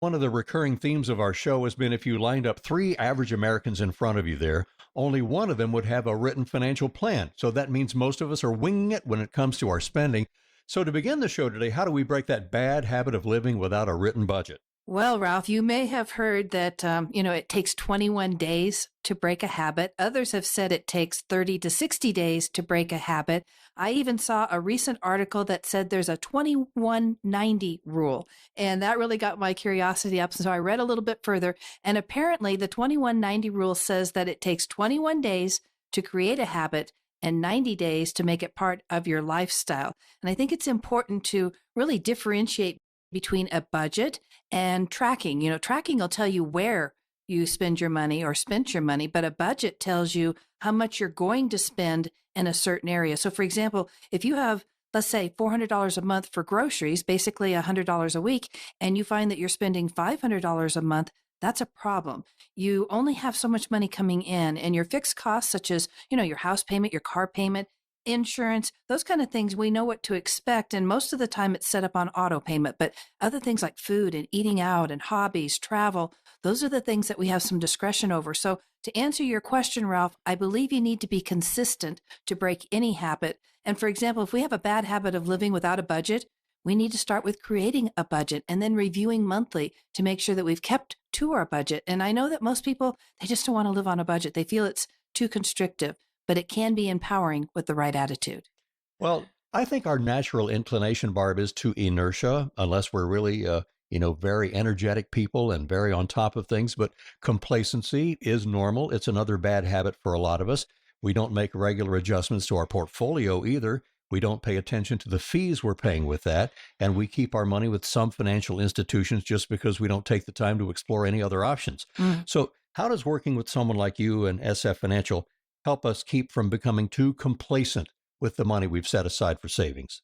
One of the recurring themes of our show has been if you lined up three average Americans in front of you there, only one of them would have a written financial plan. So that means most of us are winging it when it comes to our spending. So to begin the show today, how do we break that bad habit of living without a written budget? Well, Ralph, you may have heard that, it takes 21 days to break a habit. Others have said it takes 30 to 60 days to break a habit. I even saw a recent article that said there's a 2190 rule, and that really got my curiosity up. So I read a little bit further, and apparently the 2190 rule says that it takes 21 days to create a habit and 90 days to make it part of your lifestyle. And I think it's important to really differentiate between a budget and tracking. Tracking will tell you where you spend your money or spent your money, but a budget tells you how much you're going to spend in a certain area. So for example, if you have, let's say, $400 a month for groceries, basically $100 a week, and you find that you're spending $500 a month, that's a problem. You only have so much money coming in, and your fixed costs, such as, your house payment, your car payment, insurance, those kind of things, we know what to expect. And most of the time it's set up on auto payment, but other things like food and eating out and hobbies, travel, those are the things that we have some discretion over. So to answer your question, Ralph, I believe you need to be consistent to break any habit. And for example, if we have a bad habit of living without a budget, we need to start with creating a budget and then reviewing monthly to make sure that we've kept to our budget. And I know that most people, they just don't want to live on a budget. They feel it's too constrictive, but it can be empowering with the right attitude. Well, I think our natural inclination, Barb, is to inertia, unless we're really, very energetic people and very on top of things. But complacency is normal. It's another bad habit for a lot of us. We don't make regular adjustments to our portfolio either. We don't pay attention to the fees we're paying with that. And we keep our money with some financial institutions just because we don't take the time to explore any other options. So how does working with someone like you and SF Financial help us keep from becoming too complacent with the money we've set aside for savings?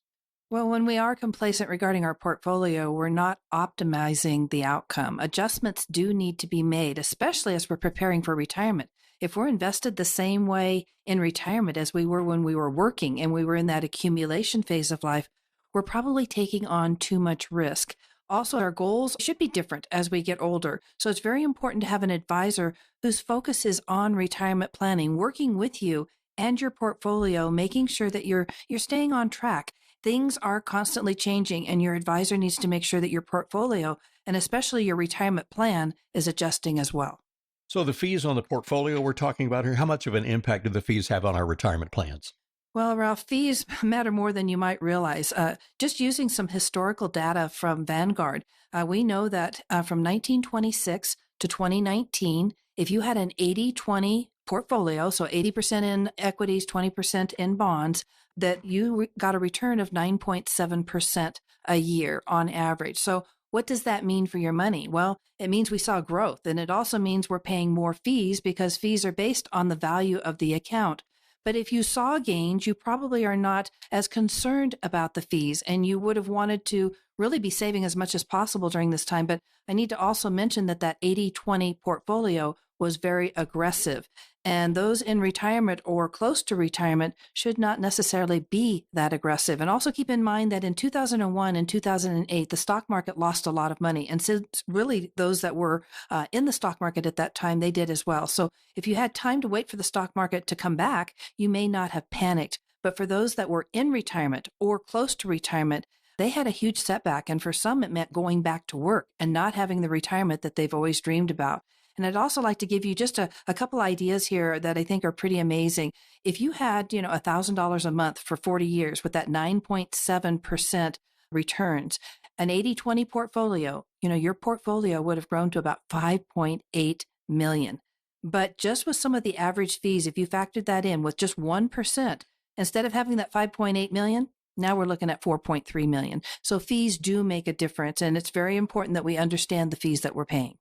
Well, when we are complacent regarding our portfolio, we're not optimizing the outcome. Adjustments do need to be made, especially as we're preparing for retirement. If we're invested the same way in retirement as we were when we were working and we were in that accumulation phase of life, we're probably taking on too much risk. Also, our goals should be different as we get older. So it's very important to have an advisor whose focus is on retirement planning, working with you and your portfolio, making sure that you're staying on track. Things are constantly changing, and your advisor needs to make sure that your portfolio, and especially your retirement plan, is adjusting as well. So the fees on the portfolio we're talking about here, how much of an impact do the fees have on our retirement plans? Well, Ralph, fees matter more than you might realize. Just using some historical data from Vanguard, we know that from 1926 to 2019, if you had an 80-20 portfolio, so 80% in equities, 20% in bonds, that you got a return of 9.7% a year on average. So what does that mean for your money? Well, it means we saw growth, and it also means we're paying more fees because fees are based on the value of the account. But if you saw gains, you probably are not as concerned about the fees, and you would have wanted to really be saving as much as possible during this time. But I need to also mention that 80-20 portfolio was very aggressive. And those in retirement or close to retirement should not necessarily be that aggressive. And also keep in mind that in 2001 and 2008, the stock market lost a lot of money. And since really those that were in the stock market at that time, they did as well. So if you had time to wait for the stock market to come back, you may not have panicked. But for those that were in retirement or close to retirement, they had a huge setback. And for some, it meant going back to work and not having the retirement that they've always dreamed about. And I'd also like to give you just a couple ideas here that I think are pretty amazing. If you had, $1,000 a month for 40 years with that 9.7% returns, an 80-20 portfolio, your portfolio would have grown to about 5.8 million. But just with some of the average fees, if you factored that in with just 1%, instead of having that 5.8 million, now we're looking at 4.3 million. So fees do make a difference. And it's very important that we understand the fees that we're paying.